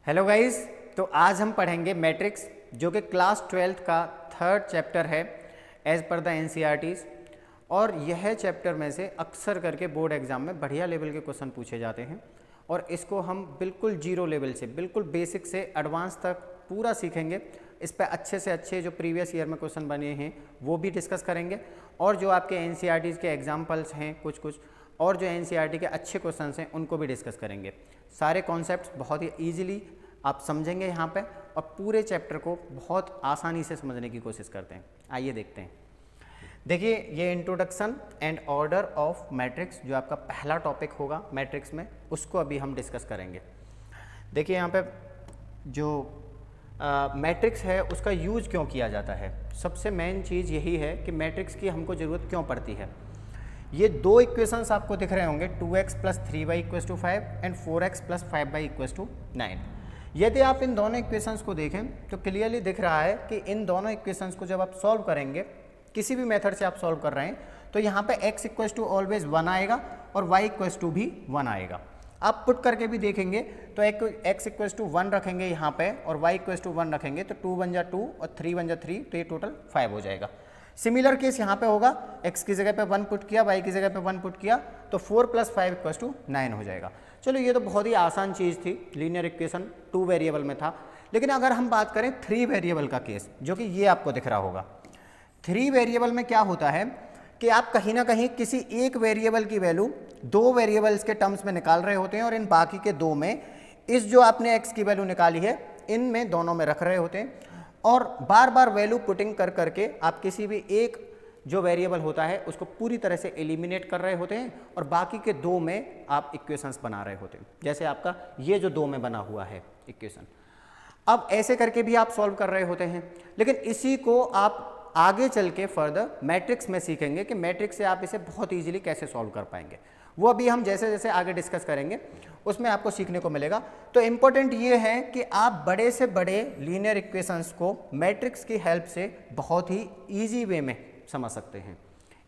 Hello guys, तो आज हम पढ़ेंगे मैट्रिक्स जो कि क्लास 12th का थर्ड चैप्टर है एज़ पर द एनसीईआरटीज़। और यह चैप्टर में से अक्सर करके बोर्ड एग्ज़ाम में बढ़िया लेवल के क्वेश्चन पूछे जाते हैं और इसको हम बिल्कुल जीरो लेवल से बिल्कुल बेसिक से एडवांस तक पूरा सीखेंगे। इस पर अच्छे से अच्छे जो प्रीवियस ईयर में क्वेश्चन बने हैं वो भी डिस्कस करेंगे और जो आपके एनसीईआरटीज़ के एग्जाम्पल्स हैं कुछ और जो एनसीईआरटी के अच्छे क्वेश्चन हैं उनको भी डिस्कस करेंगे। सारे कॉन्सेप्ट्स बहुत ही ईजिली आप समझेंगे यहाँ पे और पूरे चैप्टर को बहुत आसानी से समझने की कोशिश करते हैं। आइए देखते हैं। देखिए, ये introduction and order of matrix जो आपका पहला टॉपिक होगा मैट्रिक्स में, उसको अभी हम डिस्कस करेंगे। देखिए यहाँ पे जो मैट्रिक्स है उसका यूज क्यों किया जाता है। सबसे मेन चीज़ यही है कि मैट्रिक्स की हमको ज़रूरत क्यों पड़ती है। ये दो इक्वेशंस आपको दिख रहे होंगे, 2x + 3y = 5 and 4x + 5y = 9। यदि आप इन दोनों इक्वेशंस को देखें तो क्लियरली दिख रहा है कि इन दोनों इक्वेशंस को जब आप सॉल्व करेंगे, किसी भी मेथड से आप सॉल्व कर रहे हैं, तो यहाँ पे x = ऑलवेज 1 आएगा और y = भी 1 आएगा। आप पुट करके भी देखेंगे तो x = 1 रखेंगे यहाँ पे और y = 1 रखेंगे तो 2 × 2 और 3 × 3, तो ये टोटल 5 हो जाएगा। सिमिलर केस यहाँ पे होगा, x की जगह पे 1 पुट किया, y की जगह पे 1 पुट किया तो 4 + 5 = 9 हो जाएगा। चलो, ये तो बहुत ही आसान चीज़ थी, लीनियर इक्वेशन 2 वेरिएबल में था। लेकिन अगर हम बात करें 3 वेरिएबल का केस, जो कि ये आपको दिख रहा होगा, 3 वेरिएबल में क्या होता है कि आप कहीं ना कहीं किसी एक वेरिएबल की वैल्यू 2 वेरिएबल्स के टर्म्स में निकाल रहे होते हैं और इन बाकी के 2 में इस जो आपने x की वैल्यू निकाली है इनमें दोनों में रख रहे होते हैं और बार बार वैल्यू पुटिंग कर करके आप किसी भी एक जो वेरिएबल होता है उसको पूरी तरह से एलिमिनेट कर रहे होते हैं और बाकी के 2 में आप इक्वेशंस बना रहे होते हैं। जैसे आपका ये जो 2 में बना हुआ है इक्वेशन, अब ऐसे करके भी आप सॉल्व कर रहे होते हैं। लेकिन इसी को आप आगे चल के फर्दर मैट्रिक्स में सीखेंगे कि मैट्रिक्स से आप इसे बहुत ईजिली कैसे सॉल्व कर पाएंगे। वो अभी हम जैसे जैसे आगे डिस्कस करेंगे उसमें आपको सीखने को मिलेगा। तो इम्पोर्टेंट ये है कि आप बड़े से बड़े लीनियर इक्वेशंस को मैट्रिक्स की हेल्प से बहुत ही ईजी वे में समझ सकते हैं,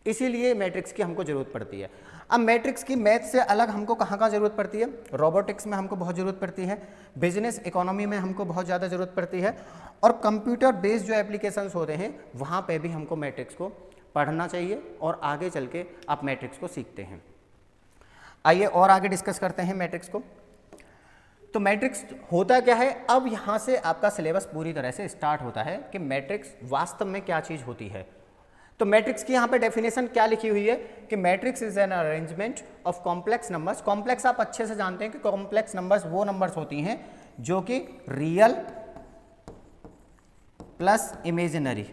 इसीलिए मैट्रिक्स की हमको ज़रूरत पड़ती है। अब मैट्रिक्स की मैथ से अलग हमको कहाँ ज़रूरत पड़ती है। रोबोटिक्स में हमको बहुत ज़रूरत पड़ती है, बिजनेस इकोनॉमी में हमको बहुत ज़्यादा ज़रूरत पड़ती है और कंप्यूटर बेस्ड जो एप्लीकेशंस होते हैं वहाँ पे भी हमको मैट्रिक्स को पढ़ना चाहिए और आगे चल के आप मैट्रिक्स को सीखते हैं। आइए और आगे डिस्कस करते हैं मैट्रिक्स को। तो मैट्रिक्स होता क्या है, अब यहाँ से आपका सिलेबस पूरी तरह से स्टार्ट होता है कि मैट्रिक्स वास्तव में क्या चीज़ होती है। तो मैट्रिक्स की यहाँ पे डेफिनेशन क्या लिखी हुई है कि matrix is an arrangement of complex numbers. Complex आप अच्छे से जानते हैं कि कॉम्प्लेक्स नंबर्स वो नंबर्स होती हैं जो कि real plus imaginary.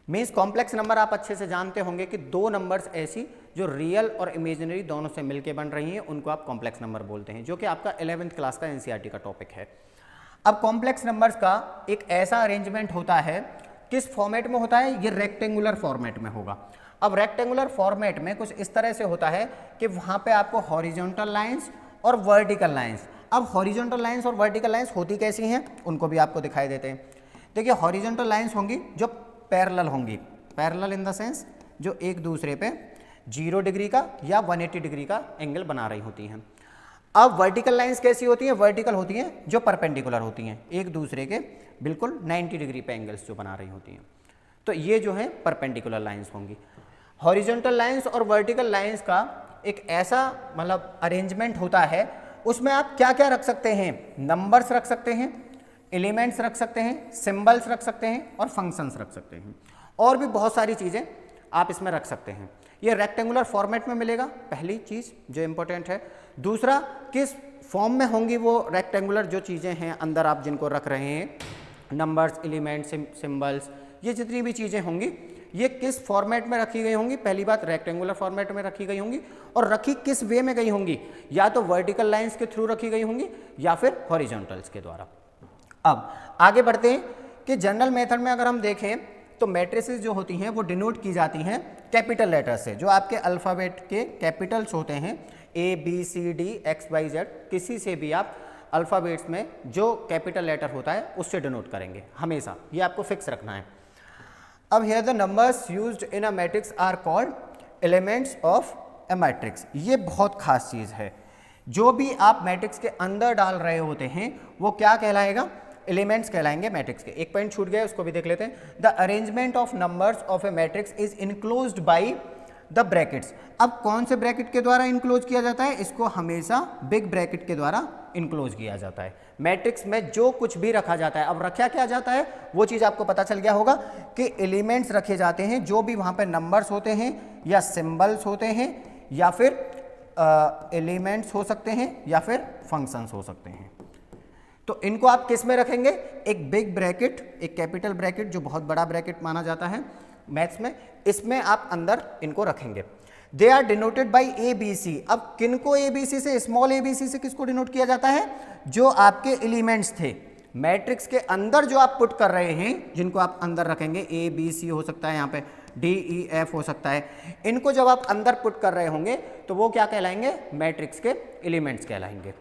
Means complex number आप अच्छे से जानते होंगे कि 2 नंबर्स ऐसी जो रियल और इमेजिनरी दोनों से मिलके बन रही हैं उनको आप कॉम्प्लेक्स नंबर बोलते हैं, जो कि आपका 11th क्लास का एनसीईआरटी का टॉपिक है। अब कॉम्प्लेक्स नंबर्स का एक ऐसा अरेंजमेंट होता है, किस फॉर्मेट में होता है, ये रेक्टेंगुलर फॉर्मेट में होगा। अब रेक्टेंगुलर फॉर्मेट में कुछ इस तरह से होता है कि वहाँ पे आपको हॉरिजॉन्टल लाइंस और वर्टिकल लाइंस, अब हॉरिजॉन्टल लाइंस और वर्टिकल लाइंस होती कैसी हैं उनको भी आपको दिखाई देते हैं। देखिए, हॉरिजॉन्टल लाइंस होंगी जो पैरेलल होंगी, पैरेलल इन द सेंस जो एक दूसरे पे 0 डिग्री का या 180 डिग्री का एंगल बना रही होती हैं। अब वर्टिकल लाइंस कैसी होती हैं, वर्टिकल होती हैं जो परपेंडिकुलर होती हैं, एक दूसरे के बिल्कुल 90 डिग्री पे एंगल्स जो बना रही होती हैं। तो ये जो है परपेंडिकुलर लाइंस होंगी। हॉरिजॉन्टल लाइंस और वर्टिकल लाइंस का एक ऐसा मतलब अरेंजमेंट होता है, उसमें आप क्या क्या रख सकते हैं, नंबर्स रख सकते हैं, एलिमेंट्स रख सकते हैं, सिंबल्स रख सकते हैं और फंक्शंस रख सकते हैं, और भी बहुत सारी चीज़ें आप इसमें रख सकते हैं। ये रेक्टेंगुलर फॉर्मेट में मिलेगा, पहली चीज़ जो इम्पोर्टेंट है। दूसरा, किस फॉर्म में होंगी वो रेक्टेंगुलर जो चीज़ें हैं अंदर आप जिनको रख रहे हैं, नंबर्स, एलिमेंट्स, सिंबल्स, ये जितनी भी चीज़ें होंगी ये किस फॉर्मेट में रखी गई होंगी। पहली बात, रेक्टेंगुलर फॉर्मेट में रखी गई होंगी और रखी किस वे में गई होंगी, या तो वर्टिकल लाइंस के थ्रू रखी गई होंगी या फिर हॉरिजॉन्टल्स के द्वारा। अब आगे बढ़ते हैं कि जनरल मेथड में अगर हम देखें तो मैट्रिसेस जो होती हैं वो डिनोट की जाती हैं कैपिटल लेटर से, जो आपके अल्फ़ाबेट के कैपिटल्स होते हैं, ABCD XYZ, किसी से भी आप अल्फ़ाबेट्स में जो कैपिटल लेटर होता है उससे डिनोट करेंगे हमेशा, ये आपको फिक्स रखना है। अब here the numbers used in a matrix are called elements of a matrix. ये बहुत खास चीज़ है जो भी आप मैट्रिक्स के अंदर डाल रहे होते हैं वो क्या कहलाएगा, एलिमेंट्स कहलाएंगे मैट्रिक्स के। एक पॉइंट छूट गया, उसको भी देख लेते हैं। The arrangement of numbers of a matrix is enclosed by the brackets. अब कौन से ब्रैकेट के द्वारा इनक्लोज किया जाता है, इसको हमेशा बिग ब्रैकेट के द्वारा इनक्लोज किया जाता है। मैट्रिक्स में जो कुछ भी रखा जाता है, अब रखा क्या जाता है वो चीज़ आपको पता चल गया होगा कि एलिमेंट्स रखे जाते हैं, जो भी वहाँ पे नंबर्स होते हैं या सिंबल्स होते हैं या फिर एलिमेंट्स हो सकते हैं या फिर फंक्शंस हो सकते हैं। तो इनको आप किस में रखेंगे, एक बिग ब्रैकेट, एक कैपिटल ब्रैकेट जो बहुत बड़ा ब्रैकेट माना जाता है मैथ्स में, इसमें आप अंदर इनको रखेंगे। They are denoted by A B C. अब किनको ए बी सी से, स्मॉल ए बी सी से किसको डिनोट किया जाता है, जो आपके एलिमेंट्स थे मैट्रिक्स के अंदर जो आप पुट कर रहे हैं, जिनको आप अंदर रखेंगे, ए बी सी हो सकता है, यहाँ पे डी ई एफ हो सकता है, इनको जब आप अंदर पुट कर रहे होंगे तो वो क्या कहलाएंगे, मैट्रिक्स के एलिमेंट्स कहलाएंगे।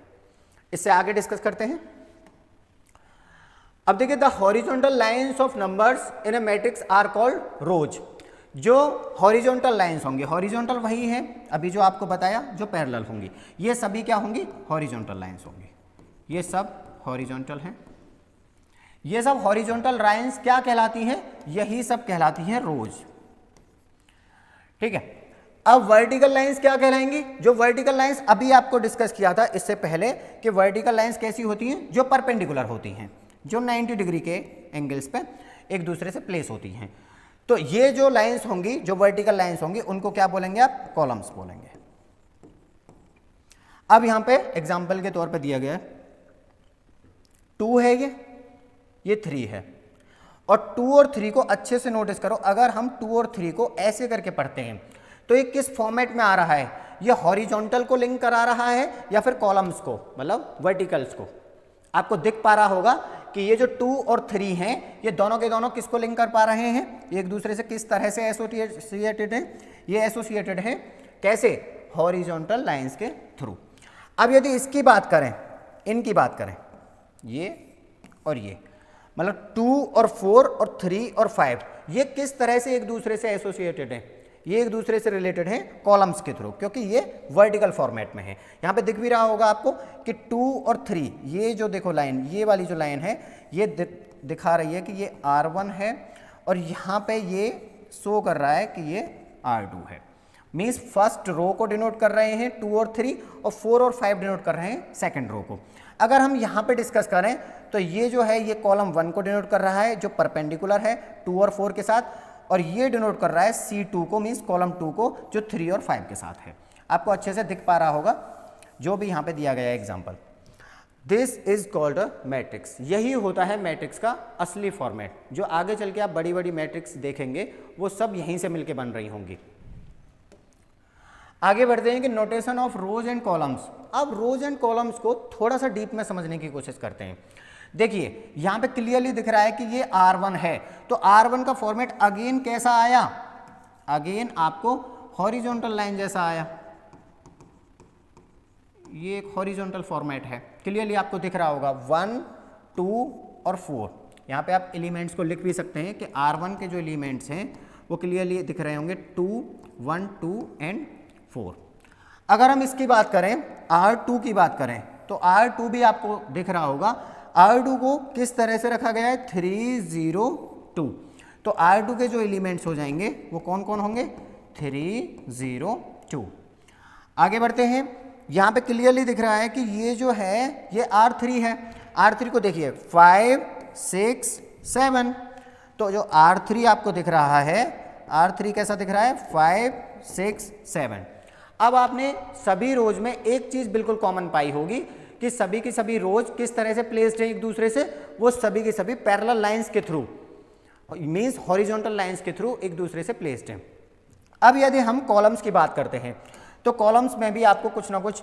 इससे आगे डिस्कस करते हैं। अब देखिए, the horizontal lines of numbers in a matrix are called rows. जो हॉरिजॉन्टल लाइंस होंगे, हॉरिजॉन्टल वही है अभी जो आपको बताया, जो पैरेलल होंगी, ये सभी क्या होंगी, हॉरिजॉन्टल लाइंस होंगी। ये सब हॉरिजॉन्टल हैं। ये सब हॉरिजॉन्टल लाइंस क्या कहलाती हैं, यही सब कहलाती हैं रोज। ठीक है। अब वर्टिकल लाइंस क्या कहलाएंगी, जो वर्टिकल लाइंस अभी आपको डिस्कस किया था इससे पहले कि वर्टिकल लाइंस कैसी होती हैं, जो परपेंडिकुलर होती हैं, जो 90 डिग्री के एंगल्स पे एक दूसरे से प्लेस होती हैं। तो ये जो लाइंस होंगी, जो वर्टिकल लाइंस होंगी, उनको क्या बोलेंगे आप, कॉलम्स बोलेंगे। अब यहां पे एग्जांपल के तौर पे दिया गया है 2 है, ये 3 है, और 2 और 3 को अच्छे से नोटिस करो। अगर हम 2 और 3 को ऐसे करके पढ़ते हैं तो ये किस फॉर्मेट में आ रहा है, ये हॉरिजॉन्टल को लिंक करा रहा है या फिर कॉलम्स को, मतलब वर्टिकल्स को। आपको दिख पा रहा होगा कि ये जो 2 और 3 हैं, ये दोनों के दोनों किसको लिंक कर पा रहे हैं, एक दूसरे से किस तरह से एसोसिएटेड हैं, ये एसोसिएटेड हैं कैसे, हॉरिजॉन्टल लाइंस के थ्रू। अब यदि इसकी बात करें, इनकी बात करें, ये और ये, मतलब 2 और 4 और 3 और 5, ये किस तरह से एक दूसरे से एसोसिएटेड हैं, ये एक दूसरे से रिलेटेड हैं कॉलम्स के थ्रू, क्योंकि ये वर्टिकल फॉर्मेट में है। यहाँ पे दिख भी रहा होगा आपको कि 2 और 3, ये जो देखो लाइन, ये वाली जो लाइन है, ये दिखा रही है कि ये R1 है, और यहाँ पे ये शो कर रहा है कि ये R2 है। मीन्स फर्स्ट रो को डिनोट कर रहे हैं 2 और 3, और 4 और 5 डिनोट कर रहे हैं सेकेंड रो को। अगर हम यहाँ पे डिस्कस करें तो ये जो है, ये कॉलम 1 को डिनोट कर रहा है, जो परपेंडिकुलर है 2 और 4 के साथ, और ये डिनोट कर रहा है C2 को, मीन्स कॉलम 2 को, जो 3 और 5 के साथ है। आपको अच्छे से दिख पा रहा होगा जो भी यहाँ पे दिया गया है example. This is called a matrix. यही होता है मैट्रिक्स का असली फॉर्मेट। जो आगे चल के आप बड़ी बड़ी मैट्रिक्स देखेंगे वो सब यहीं से मिलके बन रही होंगी। आगे बढ़ते हैं कि notation of rose and columns. अब रोज एंड कॉलम्स को थोड़ा सा डीप में समझने की कोशिश करते हैं। देखिए यहां पे क्लियरली दिख रहा है कि ये R1 है, तो R1 का फॉर्मेट अगेन कैसा आया, अगेन आपको हॉरिजॉन्टल लाइन जैसा आया। ये एक हॉरिजॉन्टल फॉर्मेट है, क्लियरली आपको दिख रहा होगा 1, 2 और 4। यहाँ पे आप एलिमेंट्स को लिख भी सकते हैं कि R1 के जो एलिमेंट्स हैं वो क्लियरली दिख रहे होंगे 2, 1, 2 एंड 4। अगर हम इसकी बात करें, R2 की बात करें, तो R2 भी आपको दिख रहा होगा। R2 को किस तरह से रखा गया है, 3, 0, 2। तो R2 के जो एलिमेंट्स हो जाएंगे वो कौन कौन होंगे, 3, 0, 2। आगे बढ़ते हैं, यहाँ पे क्लियरली दिख रहा है कि ये जो है ये R3 है। R3 को देखिए 5, 6, 7। तो जो R3 आपको दिख रहा है, R3 कैसा दिख रहा है, 5, 6, 7। अब आपने सभी रोज में एक चीज बिल्कुल कॉमन पाई होगी कि सभी की सभी रोज किस तरह से प्लेस्ड है एक दूसरे से, वो सभी की सभी पैरेलल लाइंस के थ्रू, मींस हॉरिजॉन्टल लाइंस के थ्रू एक दूसरे से प्लेस्ड है। अब यदि हम कॉलम्स की बात करते हैं तो कॉलम्स में भी आपको कुछ ना कुछ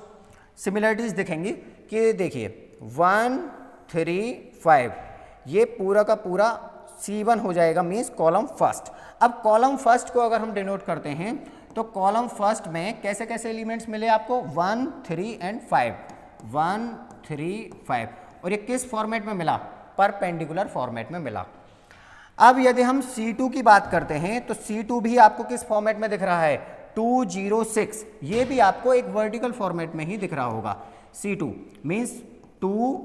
सिमिलरिटीज दिखेंगी कि देखिए 1, 3, 5, ये पूरा का पूरा C1 हो जाएगा, मींस कॉलम फर्स्ट। अब कॉलम फर्स्ट को अगर हम डिनोट करते हैं तो कॉलम फर्स्ट में कैसे कैसे एलिमेंट्स मिले आपको, 1, 3 एंड 5, 1, 3, 5, और ये किस फॉर्मेट में मिला, परपेंडिकुलर फॉर्मेट में मिला। अब यदि हम C2 की बात करते हैं तो C2 भी आपको किस फॉर्मेट में दिख रहा है, 206, ये भी आपको एक वर्टिकल फॉर्मेट में ही दिख रहा होगा। C2 मीन्स 2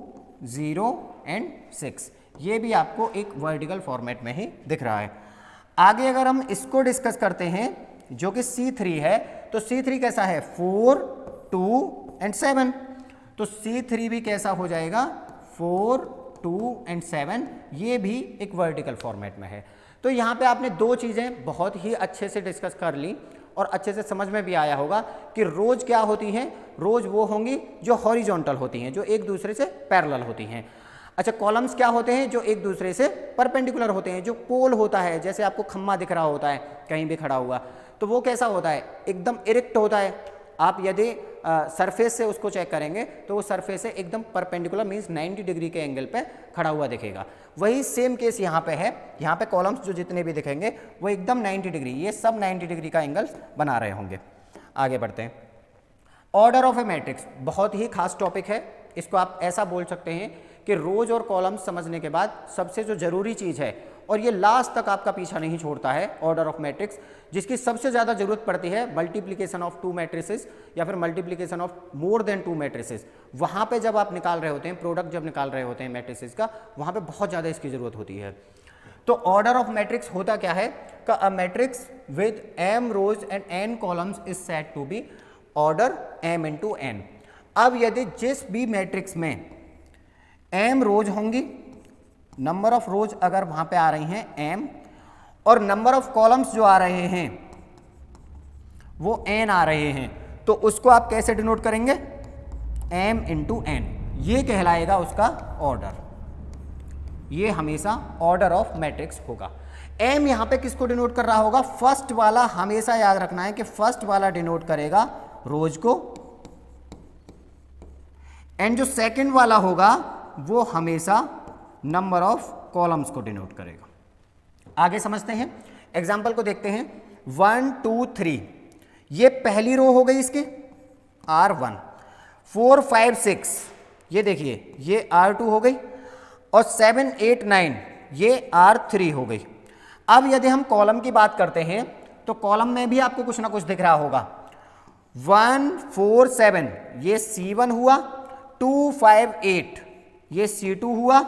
0 एंड 6, ये भी आपको एक वर्टिकल फॉर्मेट में ही दिख रहा है। आगे अगर हम इसको डिस्कस करते हैं जो कि C3 है, तो C3 कैसा है 4 2 एंड 7, तो C3 भी कैसा हो जाएगा 4 2 एंड 7, ये भी एक वर्टिकल फॉर्मेट में है। तो यहाँ पे आपने दो चीज़ें बहुत ही अच्छे से डिस्कस कर ली और अच्छे से समझ में भी आया होगा कि रोज क्या होती हैं, रोज वो होंगी जो हॉरिजॉन्टल होती हैं, जो एक दूसरे से पैरेलल होती हैं। अच्छा, कॉलम्स क्या होते हैं, जो एक दूसरे से परपेंडिकुलर होते हैं। जो पोल होता है, जैसे आपको खम्मा दिख रहा होता है कहीं भी खड़ा हुआ, तो वो कैसा होता है, एकदम इरेक्ट होता है। आप यदि सरफेस से उसको चेक करेंगे तो वो सरफेस से एकदम परपेंडिकुलर मींस 90 डिग्री के एंगल पे खड़ा हुआ दिखेगा। वही सेम केस यहाँ पे है, यहाँ पे कॉलम्स जो जितने भी दिखेंगे वो एकदम 90 डिग्री, ये सब 90 डिग्री का एंगल्स बना रहे होंगे। आगे बढ़ते हैं। ऑर्डर ऑफ ए मैट्रिक्स बहुत ही खास टॉपिक है। इसको आप ऐसा बोल सकते हैं कि रोज और कॉलम्स समझने के बाद सबसे जो जरूरी चीज़ है, और ये लास्ट तक आपका पीछा नहीं छोड़ता है, ऑर्डर ऑफ मैट्रिक्स, जिसकी सबसे ज़्यादा जरूरत पड़ती है मल्टीप्लिकेशन ऑफ 2 मैट्रिसेस या फिर multiplication of more than 2 matrices. वहाँ पे जब आप निकाल रहे होते हैं, प्रोडक्ट जब निकाल रहे होते हैं मैट्रिसेस का, वहाँ पे बहुत ज़्यादा इसकी ज़रूरत होती है। तो ऑर्डर ऑफ मैट्रिक्स होता क्या है, का a matrix with m rows and n columns is said to be order m into n। अब यदि जिस भी मैट्रिक्स में m रोज होंगी, नंबर ऑफ रोज अगर वहां पे आ रही हैं m, और नंबर ऑफ कॉलम्स जो आ रहे हैं वो n आ रहे हैं, तो उसको आप कैसे डिनोट करेंगे, m इंटू n, ये कहलाएगा उसका ऑर्डर। ये हमेशा ऑर्डर ऑफ मैट्रिक्स होगा। m यहां पे किसको डिनोट कर रहा होगा, फर्स्ट वाला। हमेशा याद रखना है कि फर्स्ट वाला डिनोट करेगा रोज को, एंड जो सेकंड वाला होगा वो हमेशा नंबर ऑफ कॉलम्स को डिनोट करेगा। आगे समझते हैं, एग्जाम्पल को देखते हैं। 1 2 3, ये पहली रो हो गई इसकी R1। 4 5 6, ये देखिए ये R2 हो गई, और 7 8 9 ये R3 हो गई। अब यदि हम कॉलम की बात करते हैं तो कॉलम में भी आपको कुछ ना कुछ दिख रहा होगा। 1 4 7 ये C1 हुआ, 2 5 8 ये C2 हुआ,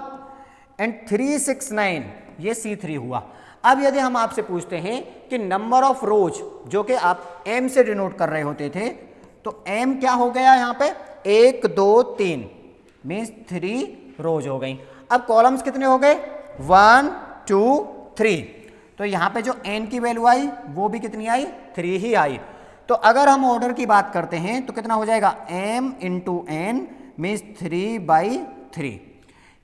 एंड 3 6 9 ये C3 हुआ। अब यदि हम आपसे पूछते हैं कि नंबर ऑफ रोज, जो कि आप m से डिनोट कर रहे होते थे, तो m क्या हो गया यहाँ पे, 1 2 3 मीन्स 3 रोज हो गई। अब कॉलम्स कितने हो गए, 1 2 3, तो यहाँ पे जो n की वैल्यू आई वो भी कितनी आई, 3 ही आई। तो अगर हम ऑर्डर की बात करते हैं तो कितना हो जाएगा, m इंटू n मीन्स 3/3।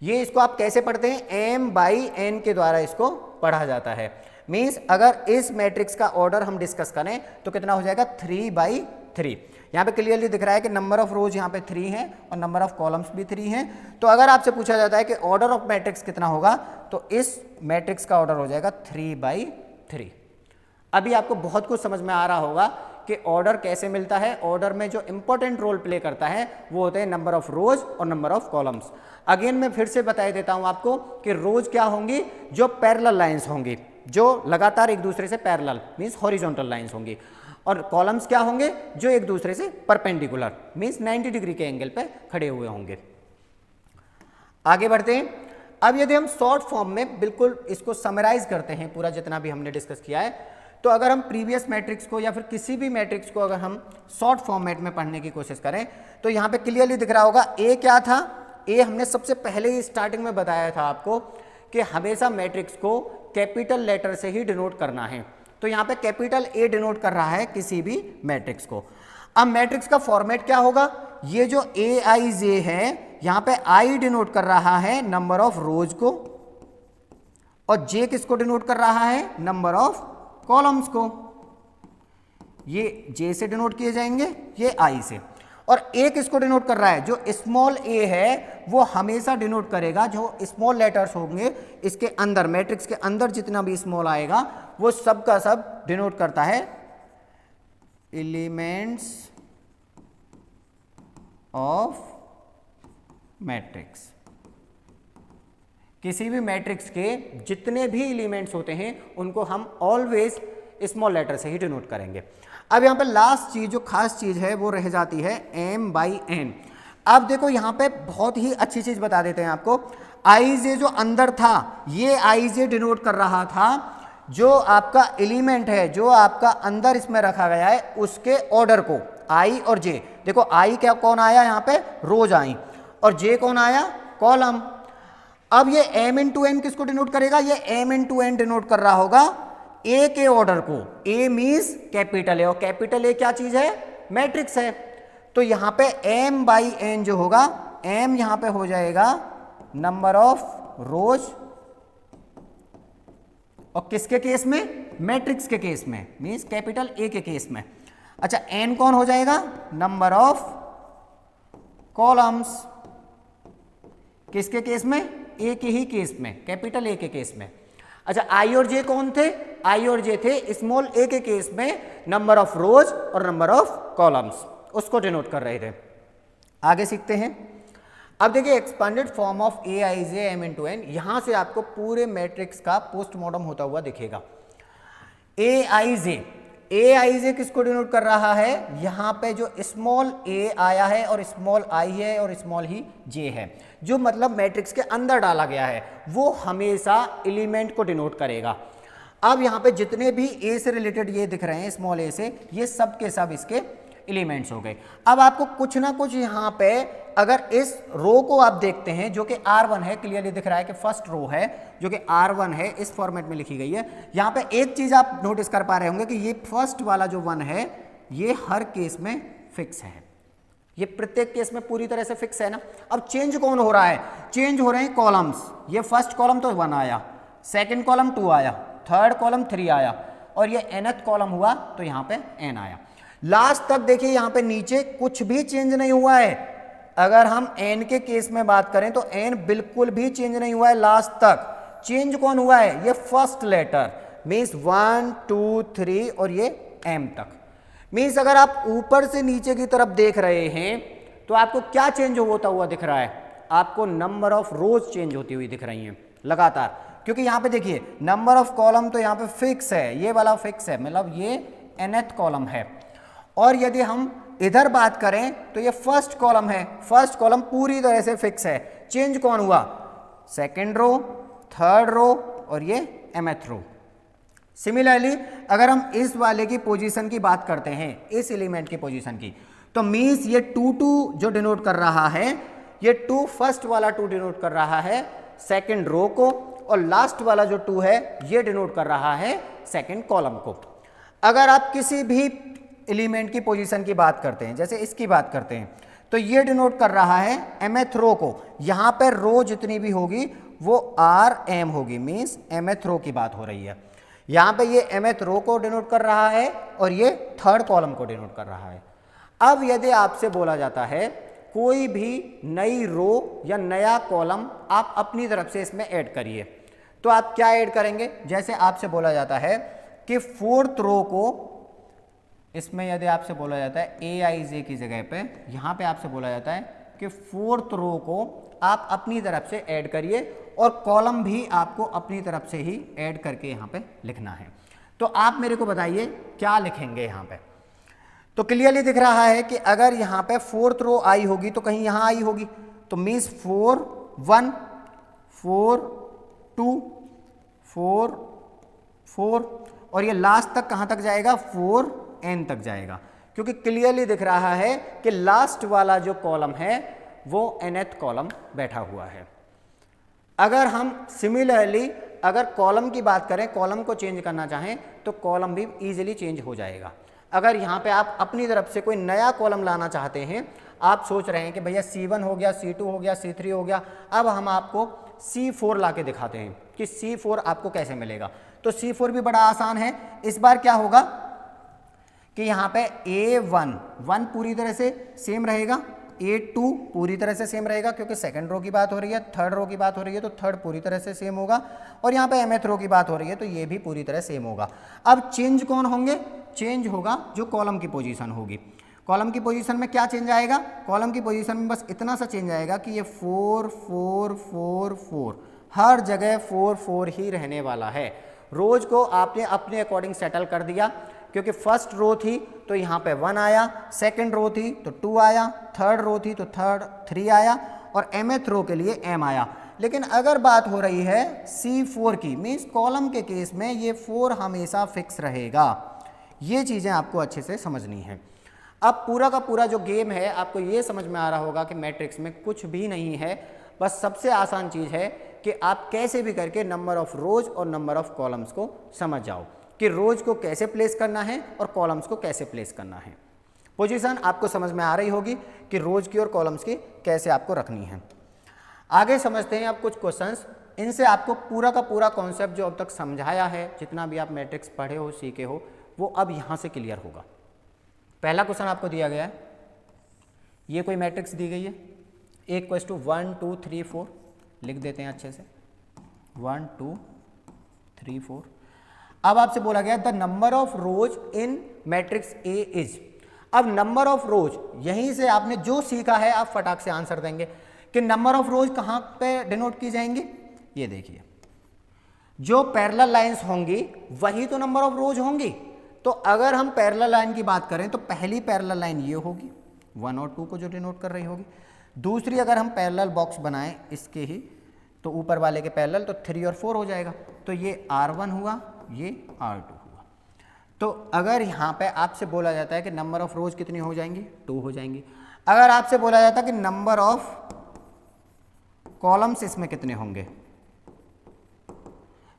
ये इसको आप कैसे पढ़ते हैं, m/n के द्वारा इसको पढ़ा जाता है। मीन्स अगर इस मैट्रिक्स का ऑर्डर हम डिस्कस करें तो कितना हो जाएगा, 3/3। यहाँ पे क्लियरली दिख रहा है कि नंबर ऑफ रोज यहाँ पे 3 है और नंबर ऑफ कॉलम्स भी 3 हैं। तो अगर आपसे पूछा जाता है कि ऑर्डर ऑफ मैट्रिक्स कितना होगा, तो इस मैट्रिक्स का ऑर्डर हो जाएगा 3/3। अभी आपको बहुत कुछ समझ में आ रहा होगा कि ऑर्डर कैसे मिलता है। ऑर्डर में जो इंपॉर्टेंट रोल प्ले करता है वो होते हैं नंबर ऑफ रोज और नंबर ऑफ कॉलम्स। अगेन मैं फिर से बता देता हूं आपको कि रोज क्या होंगी, जो पैरेलल लाइंस होंगी, जो लगातार एक दूसरे से पैरेलल मींस हॉरिजॉन्टल लाइंस होंगी, और कॉलम्स क्या होंगे, जो एक दूसरे से परपेंडिकुलर मींस 90 डिग्री के एंगल पे खड़े हुए होंगे। आगे बढ़ते हैं। अब यदि हम शॉर्ट फॉर्म में बिल्कुल इसको समराइज करते हैं, पूरा जितना भी हमने डिस्कस किया है, तो अगर हम प्रीवियस मैट्रिक्स को या फिर किसी भी मैट्रिक्स को अगर हम शॉर्ट फॉर्मेट में पढ़ने की कोशिश करें तो यहाँ पे क्लियरली दिख रहा होगा ए क्या था। ए हमने सबसे पहले ही स्टार्टिंग में बताया था आपको कि हमेशा मैट्रिक्स को कैपिटल लेटर से ही डिनोट करना है। तो यहाँ पे कैपिटल ए डिनोट कर रहा है किसी भी मैट्रिक्स को। अब मैट्रिक्स का फॉर्मेट क्या होगा, ये जो ए आई जे है, यहाँ पे आई डिनोट कर रहा है नंबर ऑफ रोज को, और जे किसको डिनोट कर रहा है, नंबर ऑफ कॉलम्स को। ये जे से डिनोट किए जाएंगे, ये आई से। और ए किसको डिनोट कर रहा है, जो स्मॉल ए है वो हमेशा डिनोट करेगा जो स्मॉल लेटर्स होंगे इसके अंदर, मैट्रिक्स के अंदर जितना भी स्मॉल आएगा वो सब का सब डिनोट करता है एलिमेंट्स ऑफ मैट्रिक्स। किसी भी मैट्रिक्स के जितने भी एलिमेंट्स होते हैं उनको हम ऑलवेज स्मॉल लेटर से ही डिनोट करेंगे। अब यहाँ पे लास्ट चीज जो खास चीज है वो रह जाती है m/n। अब देखो यहाँ पे बहुत ही अच्छी चीज बता देते हैं आपको। Ij जो अंदर था, ये Ij डिनोट कर रहा था जो आपका एलिमेंट है, जो आपका अंदर इसमें रखा गया है उसके ऑर्डर को, i और j। देखो i क्या कौन आया यहाँ पे, रोज आई, और j कौन आया, कॉलम। अब ये m इंटू n किसको डिनोट करेगा, ये m इंटू n डिनोट कर रहा होगा a के ऑर्डर को। a मीन्स कैपिटल है, और कैपिटल a क्या चीज है, मैट्रिक्स है। तो यहां पे m/n जो होगा, m यहां पे हो जाएगा नंबर ऑफ रोज, और किसके केस में, मैट्रिक्स के केस में, मीन्स कैपिटल A के केस में। अच्छा n कौन हो जाएगा, नंबर ऑफ कॉलम्स, किसके केस में, A के ही केस में, कैपिटल A के केस में। अच्छा I और J कौन थे, I और J थे स्मॉल a के केस में नंबर ऑफ रोज और नंबर ऑफ कॉलम्स, उसको डिनोट कर रहे थे। आगे सीखते हैं। अब देखिए expanded form of Aij m into n, यहां से आपको पूरे मैट्रिक्स का पोस्टमार्टम होता हुआ दिखेगा। Aij किसको डिनोट कर रहा है, यहां पे जो स्मॉल a आया है और स्मॉल i है और स्मॉल ही j है, जो मतलब मैट्रिक्स के अंदर डाला गया है, वो हमेशा एलिमेंट को डिनोट करेगा। अब यहाँ पे जितने भी a से रिलेटेड ये दिख रहे हैं स्मॉल a से, ये सब के सब इसके एलिमेंट्स हो गए। अब आपको कुछ ना कुछ यहाँ पे अगर इस रो को आप देखते हैं जो कि R1 है, क्लियरली दिख रहा है कि फर्स्ट रो है जो कि R1 है, इस फॉर्मेट में लिखी गई है। यहाँ पे एक चीज आप नोटिस कर पा रहे होंगे कि ये फर्स्ट वाला जो 1 है ये हर केस में फिक्स है, ये प्रत्येक केस में पूरी तरह से फिक्स है ना। अब चेंज कौन हो रहा है, चेंज हो रहे हैं कॉलम्स। ये फर्स्ट कॉलम तो 1 आया, सेकेंड कॉलम 2 आया, थर्ड कॉलम 3 आया, और ये nth कॉलम हुआ तो यहाँ पे n आया। लास्ट तक देखिए यहाँ पे नीचे कुछ भी चेंज नहीं हुआ है। अगर हम n के केस में बात करें तो n बिल्कुल भी चेंज नहीं हुआ है लास्ट तक। चेंज कौन हुआ है, ये फर्स्ट लेटर, मीन्स 1 2 3 और ये m तक। मीन्स अगर आप ऊपर से नीचे की तरफ देख रहे हैं तो आपको क्या चेंज होता हुआ दिख रहा है, आपको नंबर ऑफ रोज चेंज होती हुई दिख रही हैं लगातार। क्योंकि यहाँ पे देखिए नंबर ऑफ कॉलम तो यहाँ पे फिक्स है, ये वाला फिक्स है, मतलब ये nth कॉलम है। और यदि हम इधर बात करें तो ये फर्स्ट कॉलम है, फर्स्ट कॉलम पूरी तरह से फिक्स है। चेंज कौन हुआ, सेकेंड रो, थर्ड रो और ये mth रो। सिमिलरली अगर हम इस वाले की पोजीशन की बात करते हैं, इस एलिमेंट की पोजीशन की, तो मीन्स ये 2 2 जो डिनोट कर रहा है, ये 2 फर्स्ट वाला 2 डिनोट कर रहा है सेकेंड रो को, और लास्ट वाला जो 2 है ये डिनोट कर रहा है सेकेंड कॉलम को। अगर आप किसी भी एलिमेंट की पोजीशन की बात करते हैं, जैसे इसकी बात करते हैं, तो ये डिनोट कर रहा है mth रो को। यहाँ पे रो जितनी भी होगी वो Rm होगी, मीन्स mth रो की बात हो रही है। यहाँ पे ये mth रो को डिनोट कर रहा है और ये थर्ड कॉलम को डिनोट कर रहा है। अब यदि आपसे बोला जाता है कोई भी नई रो या नया कॉलम आप अपनी तरफ से इसमें ऐड करिए, तो आप क्या ऐड करेंगे। जैसे आपसे बोला जाता है कि फोर्थ रो को, इसमें यदि आपसे बोला जाता है Aij की जगह पे, यहाँ पे आपसे बोला जाता है कि फोर्थ रो को आप अपनी तरफ से ऐड करिए, और कॉलम भी आपको अपनी तरफ से ही ऐड करके यहाँ पे लिखना है। तो आप मेरे को बताइए क्या लिखेंगे यहाँ पे। तो क्लियरली दिख रहा है कि अगर यहाँ पे फोर्थ रो आई होगी तो कहीं यहाँ आई होगी, तो मीन्स 4 1 4 2 4 4, और ये लास्ट तक कहाँ तक जाएगा, 4n तक जाएगा। क्योंकि क्लियरली दिख रहा है कि लास्ट वाला जो कॉलम है वो nth कॉलम बैठा हुआ है। अगर हम सिमिलरली अगर कॉलम की बात करें, कॉलम को चेंज करना चाहें तो कॉलम भी इजीली चेंज हो जाएगा। अगर यहाँ पे आप अपनी तरफ से कोई नया कॉलम लाना चाहते हैं, आप सोच रहे हैं कि भैया C1 हो गया, C2 हो गया, C3 हो गया, अब हम आपको C4 ला के दिखाते हैं कि C4 आपको कैसे मिलेगा। तो C4 भी बड़ा आसान है। इस बार क्या होगा कि यहाँ पे A1 पूरी तरह से सेम रहेगा, A2 पूरी तरह से सेम रहेगा क्योंकि सेकंड रो की बात हो रही है, थर्ड रो की बात हो रही है तो थर्ड पूरी तरह से सेम होगा, और यहाँ पे mth रो की बात हो रही है तो ये भी पूरी तरह सेम होगा। अब चेंज कौन होंगे, चेंज होगा जो कॉलम की पोजीशन होगी। कॉलम की पोजीशन में क्या चेंज आएगा, कॉलम की पोजीशन में बस इतना सा चेंज आएगा कि ये 4 4 4 4 हर जगह 4 4 ही रहने वाला है। रोज को आपने अपने अकॉर्डिंग सेटल कर दिया क्योंकि फर्स्ट रो थी तो यहाँ पे 1 आया, सेकंड रो थी तो 2 आया, थर्ड रो थी तो 3 आया और mth रो के लिए m आया। लेकिन अगर बात हो रही है C4 की, मीन्स कॉलम के केस में ये 4 हमेशा फिक्स रहेगा। ये चीज़ें आपको अच्छे से समझनी है। अब पूरा का पूरा जो गेम है आपको ये समझ में आ रहा होगा कि मैट्रिक्स में कुछ भी नहीं है, बस सबसे आसान चीज़ है कि आप कैसे भी करके नंबर ऑफ रोज और नंबर ऑफ कॉलम्स को समझ जाओ कि रोज को कैसे प्लेस करना है और कॉलम्स को कैसे प्लेस करना है। पोजीशन आपको समझ में आ रही होगी कि रोज की और कॉलम्स की कैसे आपको रखनी है। आगे समझते हैं अब कुछ क्वेश्चंस, इनसे आपको पूरा का पूरा कॉन्सेप्ट जो अब तक समझाया है, जितना भी आप मैट्रिक्स पढ़े हो सीखे हो, वो अब यहाँ से क्लियर होगा। पहला क्वेश्चन आपको दिया गया है, ये कोई मैट्रिक्स दी गई है, A = 1 2 3 4, लिख देते हैं अच्छे से 1 2 3 4। अब आपसे बोला गया the number of rose in matrix A is. अब नंबर ऑफ रोज, यहीं से आपने जो सीखा है आप फटाक से आंसर देंगे कि नंबर ऑफ रोज कहाँ पे डिनोट की जाएंगी। ये देखिए, जो पैरेलल लाइंस होंगी वही तो नंबर ऑफ रोज होंगी। तो अगर हम पैरेलल लाइन की बात करें तो पहली पैरेलल लाइन ये होगी 1 और 2 को जो डिनोट कर रही होगी। दूसरी अगर हम पैरेलल बॉक्स बनाएं इसके ही, तो ऊपर वाले के पैरेलल, तो 3 और 4 हो जाएगा। तो ये R1 हुआ, ये R2 हुआ। तो अगर यहाँ पे आपसे बोला जाता है कि नंबर ऑफ रोज कितनी हो जाएंगी, 2 हो जाएंगी। अगर आपसे बोला जाता है कि नंबर ऑफ कॉलम्स इसमें कितने होंगे,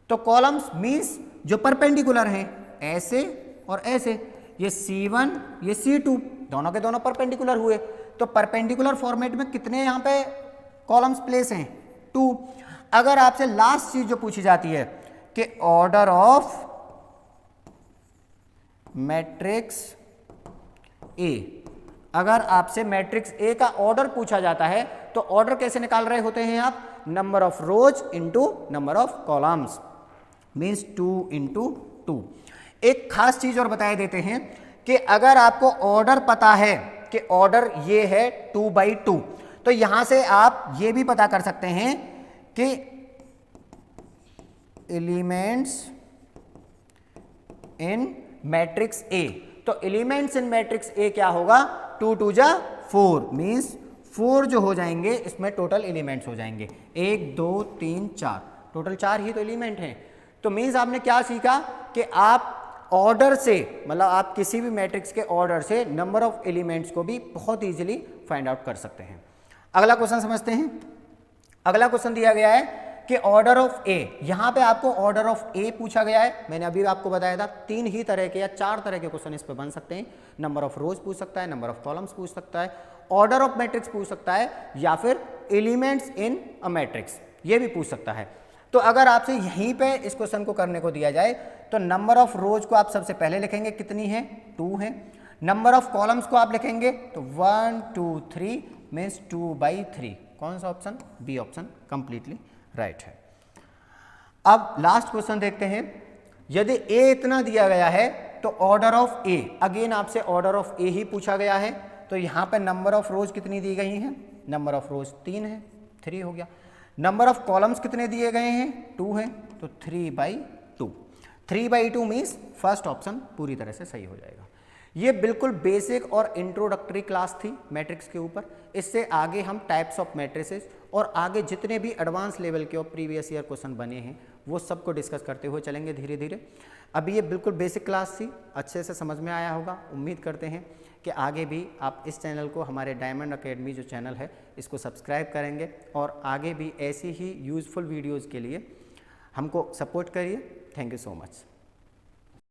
तो कॉलम्स मीन्स जो परपेंडिकुलर हैं, ऐसे और ऐसे, ये C1 ये C2 दोनों के दोनों परपेंडिकुलर हुए, तो परपेंडिकुलर फॉर्मेट में कितने यहाँ पे कॉलम्स प्लेस हैं, 2। अगर आपसे लास्ट चीज जो पूछी जाती है कि ऑर्डर ऑफ मैट्रिक्स A, अगर आपसे मैट्रिक्स A का ऑर्डर पूछा जाता है तो ऑर्डर कैसे निकाल रहे होते हैं आप, number of rose into number of columns, means 2 × 2। एक खास चीज और बताए देते हैं कि अगर आपको ऑर्डर पता है कि ऑर्डर ये है 2/2, तो यहां से आप ये भी पता कर सकते हैं कि एलिमेंट्स इन मैट्रिक्स A, तो एलिमेंट्स इन मैट्रिक्स A क्या होगा, 2 2 जा 4, मीन्स 4 जो हो जाएंगे इसमें टोटल एलिमेंट्स हो जाएंगे 1 2 3 4, टोटल 4 ही तो एलिमेंट हैं। तो मीन्स आपने क्या सीखा कि आप ऑर्डर से, मतलब आप किसी भी मैट्रिक्स के ऑर्डर से नंबर ऑफ एलिमेंट्स को भी बहुत इजीली फाइंड आउट कर सकते हैं। अगला क्वेश्चन समझते हैं। अगला क्वेश्चन दिया गया है कि ऑर्डर ऑफ A, यहां पे आपको ऑर्डर ऑफ A पूछा गया है। मैंने अभी आपको बताया था 3 ही तरह के या 4 तरह के क्वेश्चन इस पे बन सकते हैं। नंबर ऑफ रोज पूछ सकता है, नंबर ऑफ कॉलम्स पूछ सकता है, ऑर्डर ऑफ मैट्रिक्स पूछ सकता है, या फिर एलिमेंट्स इन अ मैट्रिक्स ये भी पूछ सकता है। तो अगर आपसे यहीं पे इस क्वेश्चन को करने को दिया जाए तो नंबर ऑफ रोज को आप सबसे पहले लिखेंगे, कितनी है, 2 है। नंबर ऑफ कॉलम्स को आप लिखेंगे तो 1 2 3 मीन्स 2/3। कौन सा option, B option completely right है। अब लास्ट क्वेश्चन देखते हैं। यदि A इतना दिया गया है तो ऑर्डर ऑफ A, अगेन आपसे ऑर्डर ऑफ A ही पूछा गया है, तो यहाँ पे नंबर ऑफ रोज कितनी दी गई हैं, नंबर ऑफ रोज 3 है, 3 हो गया। नंबर ऑफ कॉलम्स कितने दिए गए हैं, 2 हैं, तो 3/2। 3/2 मीन्स फर्स्ट ऑप्शन पूरी तरह से सही हो जाएगा। ये बिल्कुल बेसिक और इंट्रोडक्टरी क्लास थी मैट्रिक्स के ऊपर। इससे आगे हम टाइप्स ऑफ मैट्रिसेस और आगे जितने भी एडवांस लेवल के और प्रीवियस ईयर क्वेश्चन बने हैं वो सबको डिस्कस करते हुए चलेंगे धीरे धीरे। अभी ये बिल्कुल बेसिक क्लास थी, अच्छे से समझ में आया होगा। उम्मीद करते हैं कि आगे भी आप इस चैनल को, हमारे डायमंड अकेडमी जो चैनल है, इसको सब्सक्राइब करेंगे और आगे भी ऐसी ही यूज़फुल वीडियोज़ के लिए हमको सपोर्ट करिए। Thank you so much.